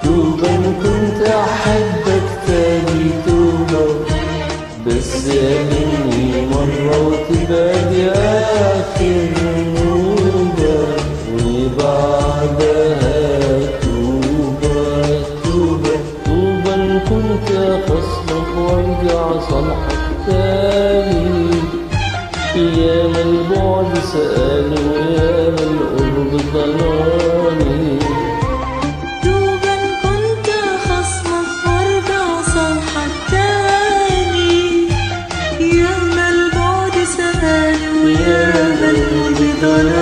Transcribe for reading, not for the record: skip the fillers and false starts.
توبة إن كنت أحبك تاني توبة، بس قابلني مرة وتبقى دي آخر نوبة، وبعدها توبة توبة توبة إن كنت أخصمك وأرجع صالحك تاني. ياما البعد سأل وياما القرب ضناني. توبة إن كنت خصمك وارجع صالحك تاني. ياما البعد سأل وياما القرب ضناني.